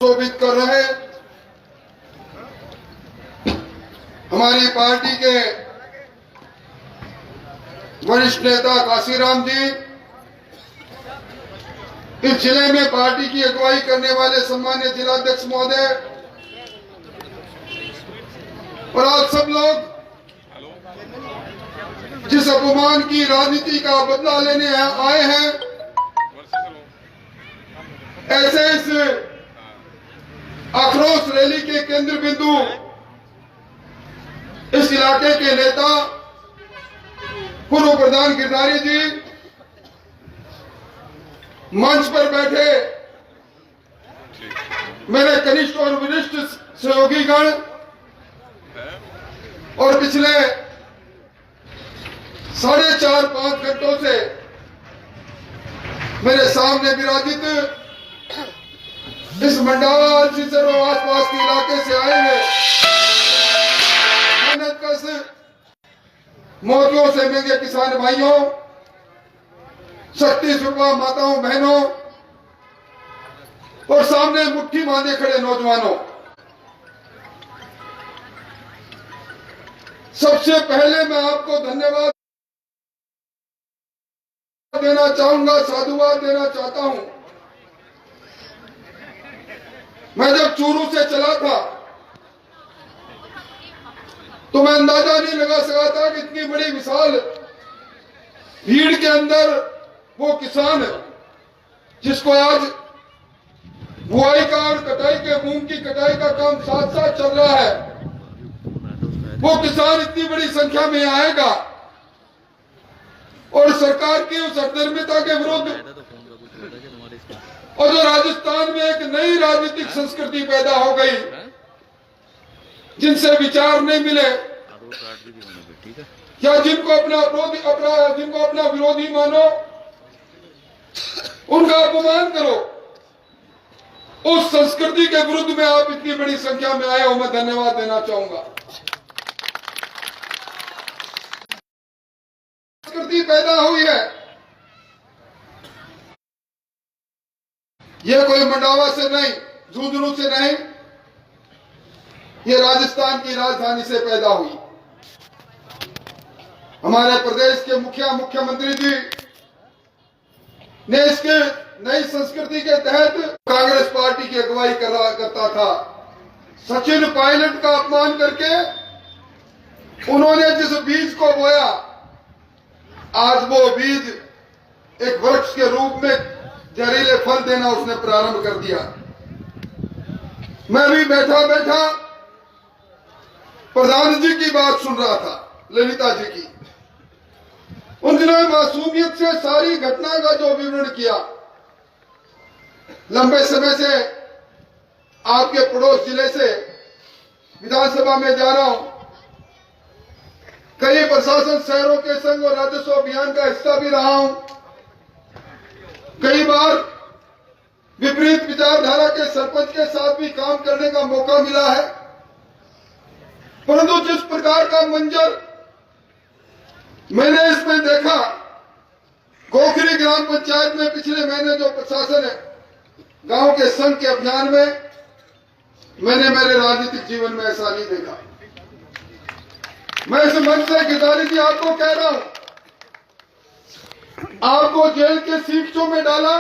शोभित कर रहे हमारी पार्टी के वरिष्ठ नेता काशीराम जी, इस जिले में पार्टी की अगुवाई करने वाले सम्मानित जिलाध्यक्ष महोदय और आप सब लोग जिस अपमान की राजनीति का बदला लेने आए हैं, ऐसे इस आक्रोश रैली के केंद्र बिंदु इस इलाके के नेता पूर्व प्रधान गिरधारी जी, मंच पर बैठे मेरे कनिष्ठ और वरिष्ठ सहयोगीगण और पिछले 4.5-5 घंटों से मेरे सामने विराजित इस मंडावा सिसर और आसपास के इलाके से आए हुए मेहनतकश मोतियों से महंगे किसान भाइयों, शक्ति स्वरूपा माताओं बहनों और सामने मुट्ठी बांधे खड़े नौजवानों, सबसे पहले मैं आपको धन्यवाद देना चाहूंगा, साधुवाद देना चाहता हूं। मैं जब चूरू से चला था तो मैं अंदाजा नहीं लगा सका था कि इतनी बड़ी विशाल भीड़ के अंदर वो किसान जिसको आज बुआई का और कटाई के मूंग की कटाई का काम साथ साथ चल रहा है, वो किसान इतनी बड़ी संख्या में आएगा और सरकार की उस अधर्मिता के विरुद्ध और जो राजस्थान में एक नई राजनीतिक संस्कृति पैदा हो गई, जिनसे विचार नहीं मिले या जिनको अपना विरोधी मानो, उनका अपमान करो, उस संस्कृति के विरुद्ध में आप इतनी बड़ी संख्या में आए हो, मैं धन्यवाद देना चाहूंगा। संस्कृति पैदा हुई है, यह कोई मंडावा से नहीं, झुंझुनू से नहीं, ये राजस्थान की राजधानी से पैदा हुई। हमारे प्रदेश के मुख्यमंत्री जी ने इसके नई संस्कृति के तहत कांग्रेस पार्टी की अगुवाई करता था। सचिन पायलट का अपमान करके उन्होंने जिस बीज को बोया, आज वो बीज एक वृक्ष के रूप में जहरीले फल देना उसने प्रारंभ कर दिया। मैं भी बैठा बैठा प्रधान जी की बात सुन रहा था, ललिता जी की। उन्होंने मासूमियत से सारी घटना का जो विवरण किया, लंबे समय से आपके पड़ोस जिले से विधानसभा में जा रहा हूं, कई प्रशासन शहरों के संघ और राजस्व अभियान का हिस्सा भी रहा हूं। कई बार विपरीत विचारधारा के सरपंच के साथ भी काम करने का मौका मिला है, परंतु जिस प्रकार का मंजर मैंने इसमें देखा, गोखरी ग्राम पंचायत में पिछले महीने जो प्रशासन है गांव के संघ के अभियान में, मैंने मेरे राजनीतिक जीवन में ऐसा नहीं देखा। मैं इस मंच से गिरधारी जी आपको कह रहा हूं, आपको जेल के सीटों में डाला,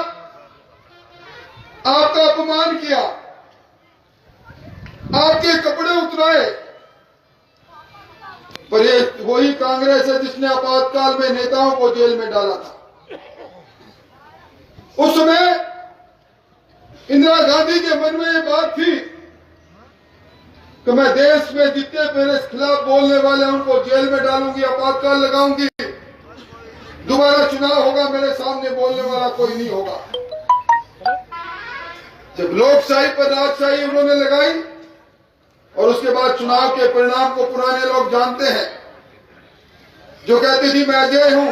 आपका अपमान किया, आपके कपड़े उतराए, पर ये वही कांग्रेस है जिसने आपातकाल में नेताओं को जेल में डाला था। उस समय इंदिरा गांधी के मन में ये बात थी कि मैं देश में जितने मेरे खिलाफ बोलने वाले हैं उनको जेल में डालूंगी, आपातकाल लगाऊंगी, दोबारा चुनाव होगा मेरे सामने बोलने वाला कोई नहीं होगा। जब लोकशाही पर राजशाही उन्होंने लगाई और उसके बाद चुनाव के परिणाम को पुराने लोग जानते हैं, जो कहती थी मैं अजय हूं,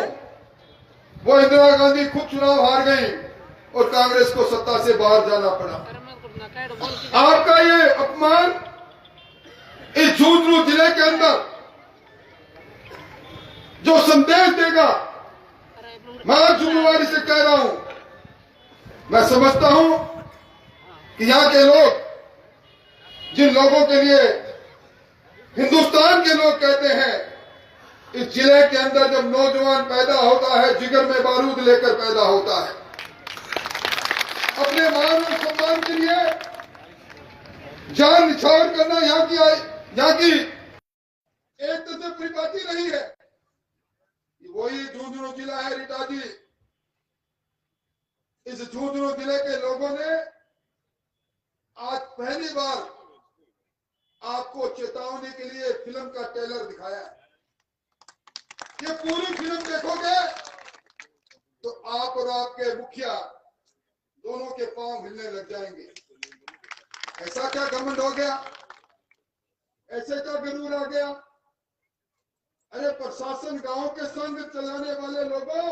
वो इंदिरा गांधी खुद चुनाव हार गई और कांग्रेस को सत्ता से बाहर जाना पड़ा। आपका ये अपमान इस झुंझुनू जिले के अंदर जो संदेश देगा, मैं जिम्मेवारी से कह रहा हूं, मैं समझता हूं कि यहाँ के लोग, जिन लोगों के लिए हिंदुस्तान के लोग कहते हैं, इस जिले के अंदर जब नौजवान पैदा होता है, जिगर में बारूद लेकर पैदा होता है। अपने मान और सम्मान के लिए जान निछावर करना यहाँ की एक तो से परिपाटी नहीं है। वही झुंझुनू जिला है रीटा जी। इस झुंझुनू जिले के लोगों ने आज पहली बार आपको चेतावनी के लिए फिल्म का ट्रेलर दिखाया है। ये पूरी फिल्म देखोगे तो आप और आपके मुखिया दोनों के पांव हिलने लग जाएंगे। ऐसा क्या घमंड हो गया, ऐसे क्या गरूर आ गया? अरे प्रशासन गांव के संग चलाने वाले लोगों,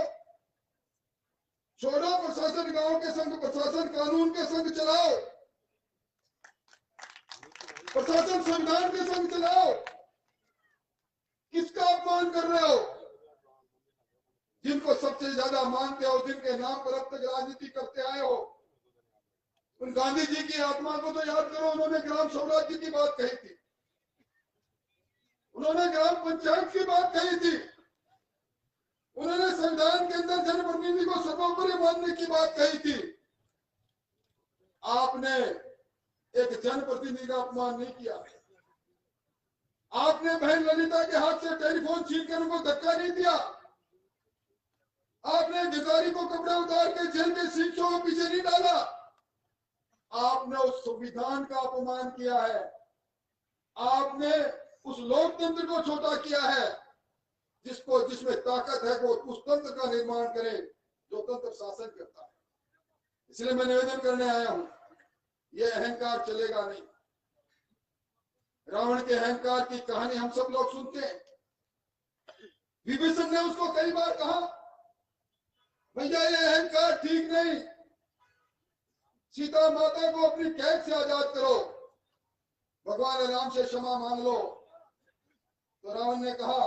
छोड़ो प्रशासन गांव के संग, प्रशासन कानून के संग चलाओ, प्रशासन संविधान के संग चलाओ। किसका अपमान कर रहे हो? जिनको सबसे ज्यादा मानते हो, जिनके नाम पर अब तक राजनीति करते आए हो, उन गांधी जी की आत्मा को तो याद करो। उन्होंने ग्राम स्वराज्य की बात कही थी, उन्होंने ग्राम पंचायत की बात कही थी, उन्होंने संविधान के अंदर जनप्रतिनिधि को सर्वोपरि मानने की बात कही थी। आपने एक जनप्रतिनिधि का अपमान नहीं किया। आपने बहन ललिता के हाथ से टेलीफोन छीनकर उनको धक्का नहीं दिया। आपने गिरधारी को कपड़े उतार के जेल के शीशों के पीछे नहीं डाला। आपने उस संविधान का अपमान किया है। आपने उस लोकतंत्र को छोटा किया है, जिसमें ताकत है वो उस तंत्र का निर्माण करे जो तंत्र शासन करता है। इसलिए मैं निवेदन करने आया हूं, ये अहंकार चलेगा नहीं। रावण के अहंकार की कहानी हम सब लोग सुनते हैं। विभीषण ने उसको कई बार कहा, भैया ये अहंकार ठीक नहीं, सीता माता को अपनी कैद से आजाद करो, भगवान राम से क्षमा मांग लो। तो रावण ने कहा,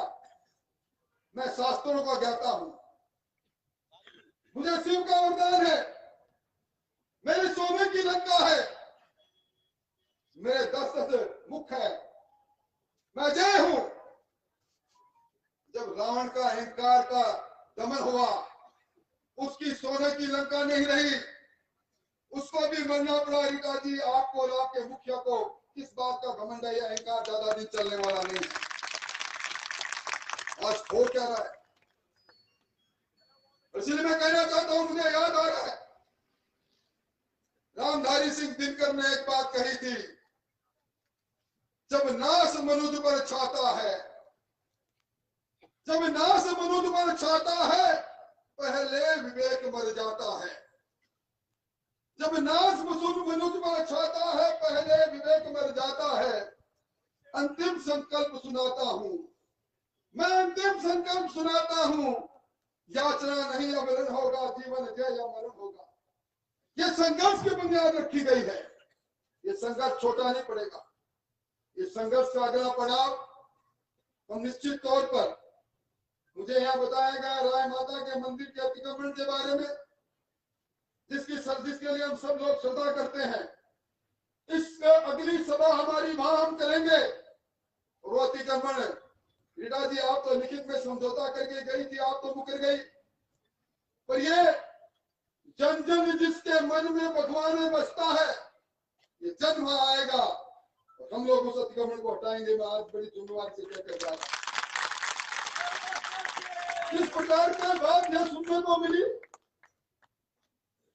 मैं शास्त्रों का ज्ञाता हूं, मुझे शिव का वरदान है, मेरी सोने की लंका है, मेरे 10 मुख है, मैं जय हूं। जब रावण का अहंकार का दमन हुआ, उसकी सोने की लंका नहीं रही, उसको भी मरना पड़ा। रीटा जी, आपको और आपके मुखिया को किस बात का घमंड है? अहंकार ज्यादा दिन चलने वाला नहीं है। आज हो क्या रहा है? इसलिए मैं कहना चाहता हूं, मुझे याद आ रहा है रामधारी सिंह दिनकर ने एक बात कही थी, जब नाश मनुष्य पर छाता है, जब नाश मनुष्य पर छाता है, पहले विवेक मर जाता है। जब नाश मनुष्य पर छाता है, पहले विवेक मर जाता है। अंतिम संकल्प सुनाता हूं, मैं अंतिम संकल्प सुनाता हूं, याचना नहीं अमरण होगा, जीवन जय या मरण होगा। ये संघर्ष की बुनियाद रखी गई है। ये संघर्ष छोटा नहीं पड़ेगा। ये संघर्ष का अगला पड़ाव हम निश्चित तौर पर, मुझे यहाँ बताया गया राय माता के मंदिर के अतिक्रमण के बारे में, जिसके लिए हम सब लोग श्रद्धा करते हैं। इस अगली सभा हमारी वहां हम करेंगे। वो अतिक्रमण, रीटा जी आप तो लिखित में समझौता करके गई थी, आप तो मुकर गई, पर ये जन जन जिसके मन में भगवान बसता है, ये जन वहां आएगा और हम लोग उस अतिक्रमण को हटाएंगे। मैं आज बड़ी जिम्मेवारी से कहकर जा रहा हूं। इस प्रकार की बात यह सुनने को मिली।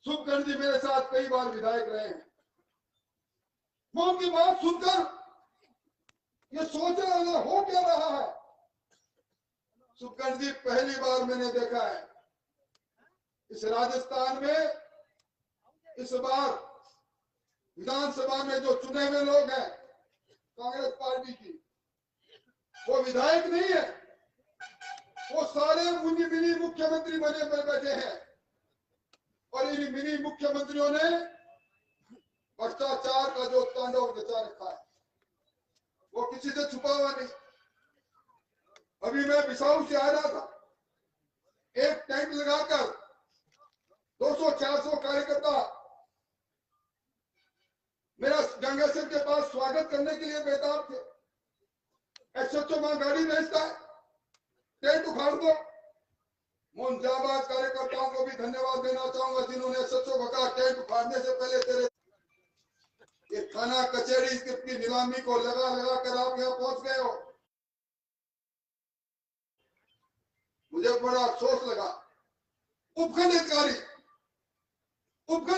सुखगढ़ जी मेरे साथ कई बार विधायक रहे हैं। मैं उनकी बात सुनकर ये सोच रहा है हो क्या रहा है। सुखगढ़ जी पहली बार मैंने देखा है इस राजस्थान में, इस बार विधानसभा में जो चुने हुए लोग हैं कांग्रेस पार्टी की, वो विधायक नहीं है, वो सारे मिनी मुख्यमंत्री बने बैठे हैं। और इन मिनी मुख्यमंत्रियों ने भ्रष्टाचार का जो तांडव रचा रखा है, वो किसी से छुपा हुआ नहीं। अभी मैं बिसाऊ से आ रहा था, एक टेंट लगाकर 200-400 कार्यकर्ता गंगासर के पास स्वागत करने के लिए बेताब थे। एसएचओ वहां गाड़ी भेजता है, टेंट उखाड़ दो। मुंजाबाद कार्यकर्ताओं को भी धन्यवाद देना चाहूंगा जिन्होंने एसएचओ को कहा टेंट उखाड़ने से पहले तेरे ये थाना कचहरी की नीलामी को लगा लगा कर आप यहाँ पहुंच गए हो। मुझे बड़ा अफसोस लगा। उपखंड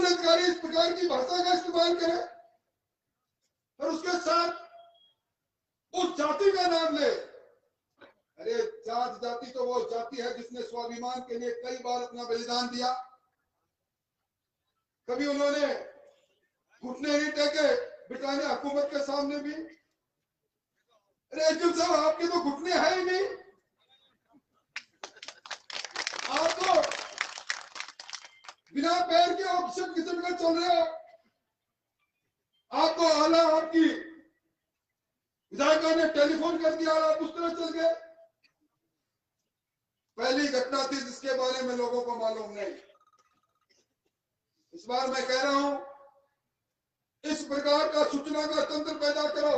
अधिकारी इस प्रकार की भाषा का इस्तेमाल करे और उसके साथ उस जाति का नाम ले। अरे जात जाति तो वो जाति है जिसने स्वाभिमान के लिए कई बार अपना बलिदान दिया। कभी उन्होंने घुटने नहीं टेके ब्रिटानिया हुकूमत के सामने भी। अरे एसडीएम साहब आपके तो घुटने है ही नहीं, आप तो बिना पैर के ऑक्सीजन किस्म में चल रहे हो। आपको आला आपकी विधायिका ने टेलीफोन कर दिया और आप उस तरह चल गए। पहली घटना थी जिसके बारे में लोगों को मालूम नहीं। इस बार मैं कह रहा हूं इस प्रकार का सूचना का तंत्र पैदा करो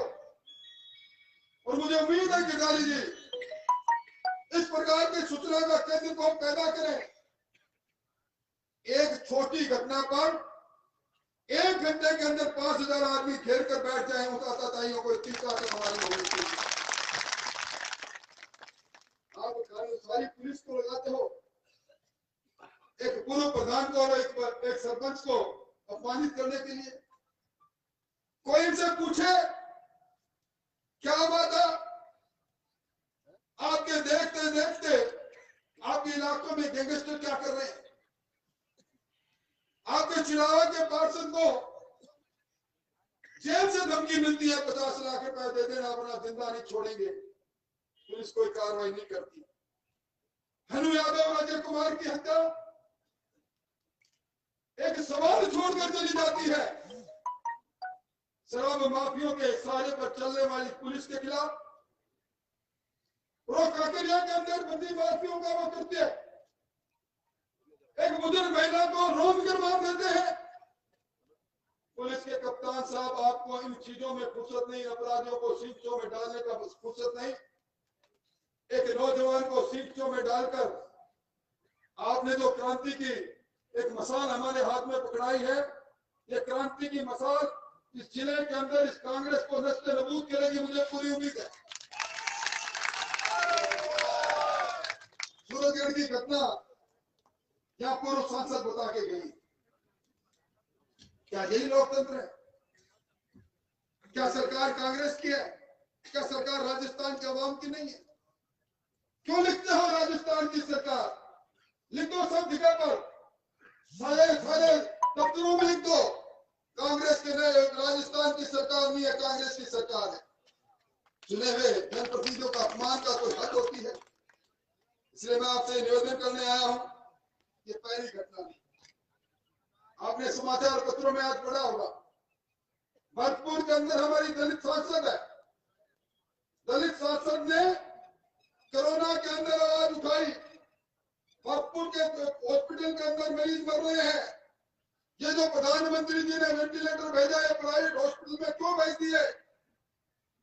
और मुझे उम्मीद है कि गाली जी इस प्रकार की सूचना का केंद्र को पैदा करें। एक छोटी घटना पर 1 घंटे के अंदर 5000 आदमी घेर कर बैठ जाए, उस आताताइयों को इतनी ताकत हमारी होनी चाहिए। आप सारी पुलिस को लगाते हो, एक पूर्व प्रधान को और एक सरपंच को अपमानित करने के लिए। कोई इनसे पूछे क्या बात है? आपके देखते देखते आपके इलाकों में गैंगस्टर क्या कर रहे हैं? आपके चिरावा के पार्षद को जेल से धमकी मिलती है 50 लाख रुपए दे देना अपना जिंदा नहीं छोड़ेंगे। पुलिस कोई कार्रवाई नहीं करती। हनु यादव अजय कुमार की हत्या एक सवाल छोड़कर चली जाती है। शराब माफियों के सहारे पर चलने वाली पुलिस के खिलाफ काकरिया के अंदर बंदी माफियों का वो करते हैं। एक बुजुर्ग महिला को रोक कर मार देते हैं। पुलिस के कप्तान साहब आपको इन चीजों में फुर्सत नहीं, अपराधियों को सीटों में डालने का फुर्सत नहीं। एक नौजवान को सीटों में डालकर आपने जो क्रांति की एक मसाल हमारे हाथ में पकड़ाई है, ये क्रांति की मसाल इस जिले के अंदर इस कांग्रेस को नस्ते नबूद करेगी, मुझे पूरी उम्मीद है। सूरजगढ़ की घटना क्या पूर्व सांसद बता के गई? क्या यही लोकतंत्र है? क्या सरकार कांग्रेस की है? क्या सरकार राजस्थान के अवाम की नहीं है? क्यों लिखते हो राजस्थान की सरकार? लिख दो सब जगह पर, सारे दफ्तरों में लिख दो कांग्रेस के नए राजस्थान की सरकार नहीं है, कांग्रेस की सरकार है। चुने हुए जनप्रतिनिधियों का अपमान का कोई हद होती है? इसलिए मैं आपसे निवेदन करने आया हूं, ये पहली घटना नहीं। आपने समाचार पत्रों में आज पढ़ा होगा, भरतपुर के अंदर हमारी दलित सांसद है। दलित सांसद ने कोरोना के अंदर आवाज उठाई। भरतपुर के हॉस्पिटल के अंदर मरीज मर रहे हैं। ये जो प्रधानमंत्री जी ने वेंटिलेटर भेजा है प्राइवेट हॉस्पिटल में क्यों भेज दिए?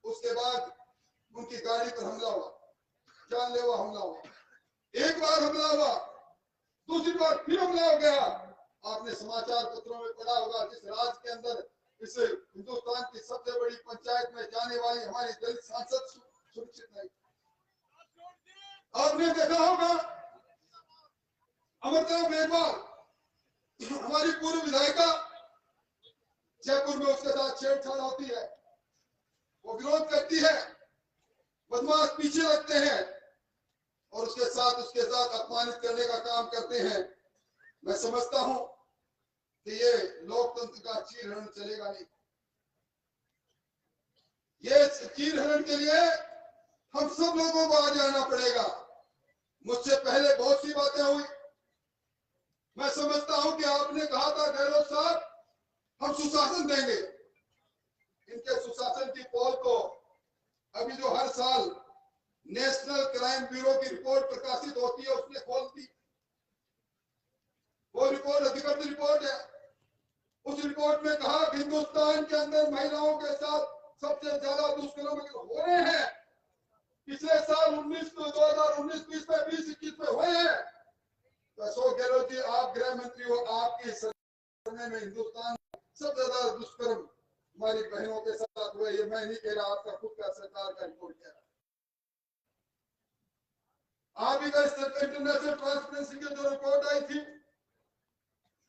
उसके बाद उनकी गाड़ी पर हमला हुआ, जानलेवा हमला हुआ। एक बार हमला हुआ, दूसरी बार फिर हमला हो गया। आपने समाचार पत्रों में पढ़ा होगा, जिस राज्य के अंदर इस हिंदुस्तान की सबसे बड़ी पंचायत में जाने वाली हमारी दलित सांसद सुरक्षित नहीं। आपने देखा होगा अमृता मेघवाल हमारी पूर्व विधायिका, जयपुर में उसके साथ छेड़छाड़ होती है, वो विरोध करती है, बदमाश पीछे लगते हैं और उसके साथ अपमानित करने का काम करते हैं। मैं समझता हूं कि ये लोकतंत्र का चीरहरण चलेगा नहीं। ये चीरहरण के लिए हम सब लोगों को आगे आना पड़ेगा। मुझसे पहले बहुत सी बातें हुई। मैं समझता हूं कि आपने कहा था गहलोत साहब हम सुशासन देंगे। इनके सुशासन की पोल को अभी जो हर साल नेशनल क्राइम ब्यूरो की रिपोर्ट प्रकाशित होती है उसने खोल दी। वो रिपोर्ट अधिकृत रिपोर्ट है, उस रिपोर्ट में कहा कि हिंदुस्तान के अंदर महिलाओं के साथ सबसे ज्यादा दुष्कर्म हो रहे हैं। पिछले साल 2019-20 में 20-21 में हुए हैं। तो अशोक गहलोत जी, आप गृह मंत्री हो, आपकी सरकार में हिंदुस्तान सबसे ज्यादा दुष्कर्म हमारी बहनों के साथ हुए। ये मैं नहीं कह रहा, आपका खुद का सरकार का रिपोर्ट कह रहा है। आप ही का इंटरनेशनल ट्रांसपेरेंसी की जो रिपोर्ट आई थी,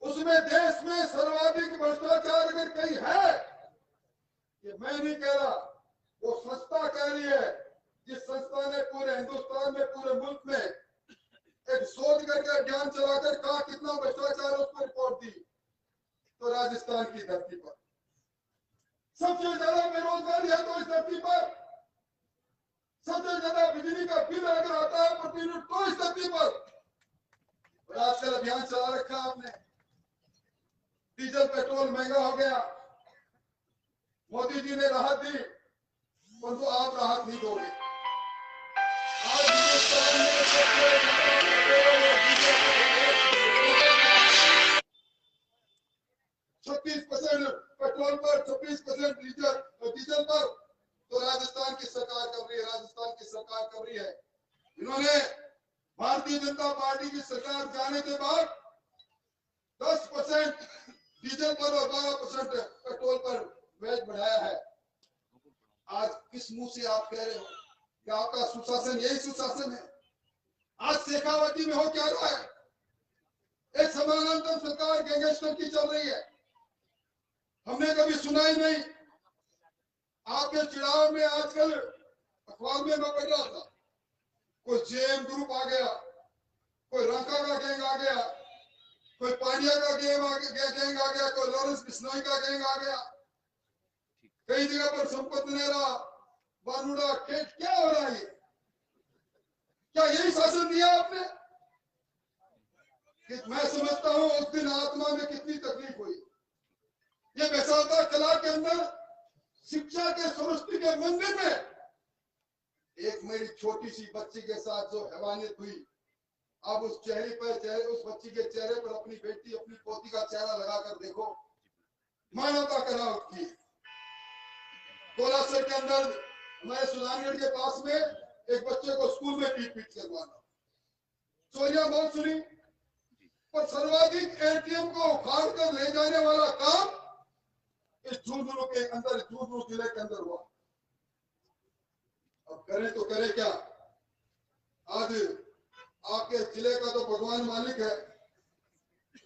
उसमें देश में सर्वाधिक भ्रष्टाचार अगर कहीं है, ये मैं नहीं कह रहा, वो संस्था कह रही है, जिस संस्था ने पूरे हिंदुस्तान में, पूरे मुल्क में एक शोध करके अभियान चलाकर कहा कितना भ्रष्टाचार है, उसको रिपोर्ट दी। तो राजस्थान की धरती पर सबसे ज्यादा बेरोजगारी है, तो इस धरती पर सबसे ज्यादा बिजली का बिल अगर आता है प्रति यूनिट, तो इस धरती पर। और आजकल अभियान चला रखा आपने, डीजल पेट्रोल महंगा हो गया, मोदी जी ने राहत दी, परंतु आप राहत नहीं दोगे। आज हिंदुस्तान में 36% पेट्रोल पर, 26% डीजल पर, तो राजस्थान की सरकार कर रही है, राजस्थान की सरकार कर रही है। इन्होंने भारतीय जनता पार्टी की सरकार जाने के बाद 10% डीजल पर और 12% पेट्रोल पर वैट बढ़ाया है। आज किस मुंह से आप कह रहे हो कि आपका सुशासन यही सुशासन है? आज शेखावती में हो क्या रहा है? एक समानांतर सरकार गैंगस्टर की चल रही है, हमने कभी सुना ही नहीं। आपके चुनाव में आजकल अखबार में मैं पढ़ रहा था, कोई जेएम ग्रुप आ गया, कोई रंका का गैंग आ गया, कोई पांड्या का गैंग आ गया, कोई लॉरेंस बिश्नोई का गैंग आ गया, कई जगह पर संपत नेहरा, बानुड़ा, क्या हो रहा है? क्या यही शासन दिया आपने? कि मैं समझता हूं उस दिन आत्मा में कितनी तकलीफ हुई। ये बैसाखा कला के अंदर शिक्षा के सरस्वती के मंदिर में एक मेरी छोटी सी बच्ची के साथ जो हैवानियत हुई, अब उस उस बच्ची के चेहरे पर अपनी बेटी, अपनी पोती का चेहरा लगाकर देखो, मानवता करा उसकी। कोलासर के अंदर हमारे सुल्तानगढ़ के पास में एक बच्चे को स्कूल में पीट करवाना, चोरियां बहुत सुनी, पर सर्वाधिक एटीएम को उखाड़ कर ले जाने वाला काम इस झुंझुनू के अंदर, झुंझुनू जिले के अंदर हुआ। अब करें तो करें क्या? आज आपके जिले का तो भगवान मालिक है।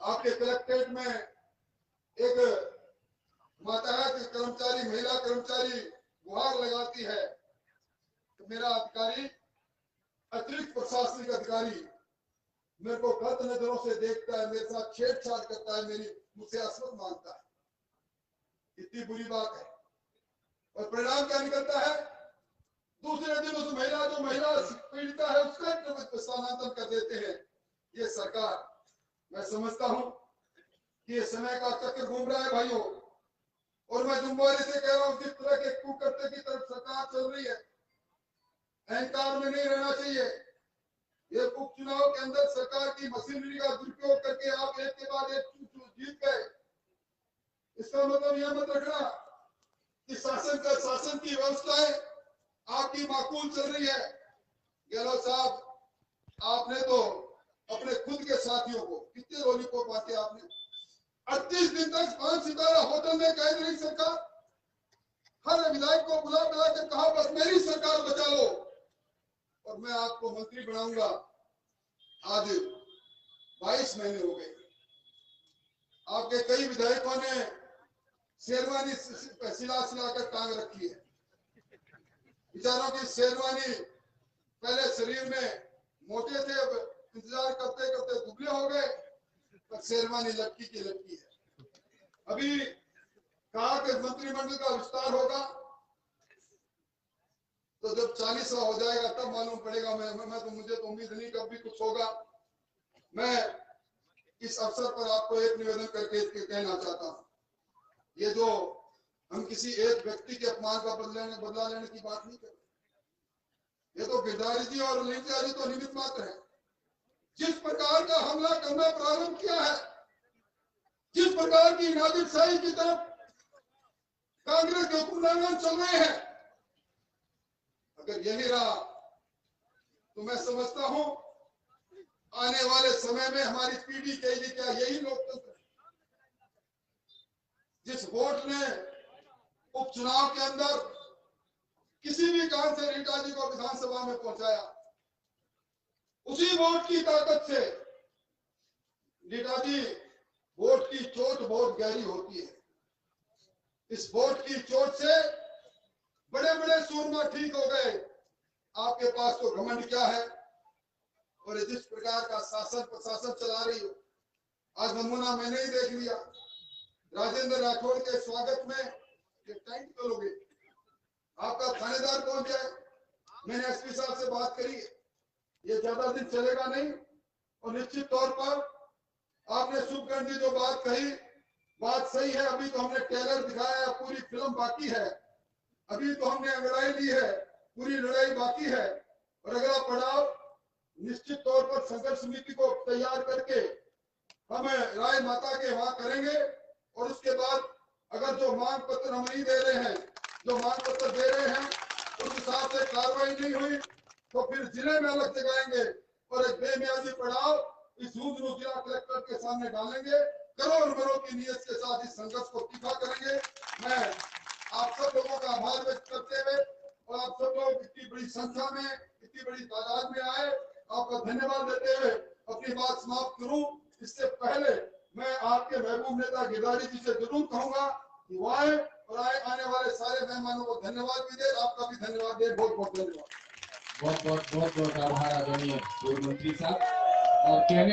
आपके कलेक्ट्रेट में एक मातहत कर्मचारी, महिला कर्मचारी गुहार लगाती है, तो मेरा अधिकारी, अतिरिक्त प्रशासनिक अधिकारी मेरे को गलत नजरों से देखता है, मेरे साथ छेड़छाड़ करता है, मुझसे रिश्वत मांगता है। इतनी बुरी बात है। और परिणाम क्या निकलता है? दूसरे दिन उस महिला, जो महिला पीड़िता है, उसका स्थानांतरण कर देते हैं ये सरकार। मैं समझता हूं कि ये समय का चक्र घूम रहा है भाइयों, और मैं जुम्मेवारी से कह रहा हूं, जिस तरह के कुकर्ते की तरफ सरकार चल रही है, अहंकार में नहीं रहना चाहिए। ये उपचुनाव के अंदर सरकार की मशीनरी का दुरुपयोग करके आप एक के बाद एक जीत गए, इसका मतलब यह मत रखना कि शासन की व्यवस्थाएं आपकी माकूल चल रही है। गहलोत साहब, आपने तो अपने खुद के साथियों को कितने लॉलीपॉप बांटे आपने? 38 दिन तक 5 सितारा होटल में कैद रही सरकार। हर विधायक को बुला कर कहा बस मेरी सरकार बचा लो और मैं आपको मंत्री बनाऊंगा। आज 22 महीने हो गए, आपके कई विधायकों ने शेरवानी सिला कर टांग रखी है। बेचारों की शेरवानी पहले शरीर में मोटे थे, अब इंतजार करते करते दुबले हो गए, पर शेरवानी लटकी की लटकी है। अभी कहा कि मंत्रिमंडल का विस्तार होगा, तो जब 40वां हो जाएगा तब मालूम पड़ेगा। मुझे तो उम्मीद नहीं कभी कुछ होगा। मैं इस अवसर पर आपको एक निवेदन करके कहना चाहता हूं, ये जो हम किसी एक व्यक्ति के अपमान का बदला लेने की बात नहीं कर रहे, ये तो गिरधारी जी और ललिता जी तो निमित्त मात्र है। जिस प्रकार का हमला करना प्रारंभ किया है, जिस प्रकार की नादिरशाही की तरफ कांग्रेस के हुक्मरान चल रहे हैं, अगर यही रहा तो मैं समझता हूं आने वाले समय में हमारी पीढ़ी के लिए क्या यही लोकतंत्र है? जिस वोट ने उपचुनाव के अंदर किसी भी कारण से रीटा जी को विधानसभा में पहुंचाया, उसी वोट की ताकत से रीटा जी, वोट की चोट बहुत गहरी होती है। इस वोट की चोट से बड़े बड़े सूरमा ठीक हो गए। आपके पास तो घमंड क्या है, और जिस प्रकार का शासन प्रशासन चला रही हो, आज नमूना मैंने ही देख लिया। राजेंद्र राठौड़ के स्वागत में ये टेंट करोगे, आपका थानेदार पहुंच जाए। मैंने एसपी साहब से बात करी, ये ज्यादा दिन चलेगा नहीं, और निश्चित तौर पर आपने शुभकरण जी जो बात कही, बात सही है। अभी तो हमने ट्रेलर दिखाया है, पूरी फिल्म बाकी है। अभी तो हमने अंगड़ाई ली है, पूरी लड़ाई बाकी है। और अगला पड़ाव निश्चित तौर पर संघर्ष समिति को तैयार करके हम राय माता के वहां करेंगे। और उसके बाद अगर जो मांग पत्र हम नहीं दे रहे हैं, जो मांग पत्र दे रहे हैं उस हिसाब से कार्रवाई नहीं हुई तो फिर जिले में अलग जगाएंगे और एक बेमियादी पड़ाव इस झुंझुनू जिला कलेक्टर के सामने डालेंगे। करोड़ मरोड़ की नीयत के साथ इस संघर्ष को तीखा करेंगे। मैं आप सब लोगों का आभार व्यक्त करते हुए और आप सब लोग इतनी बड़ी संख्या में, इतनी बड़ी तादाद में आए, आपका धन्यवाद देते हुए अपनी बात समाप्त करूं। इससे पहले मैं आपके महबूब नेता गिरधारी जी से जरूर कहूंगा कि वो आए और आने वाले सारे मेहमानों को धन्यवाद भी दे, आपका भी धन्यवाद दे। बहुत बहुत धन्यवाद। बहुत बहुत आभार आदरणीय पूर्व मंत्री साहब। और कहने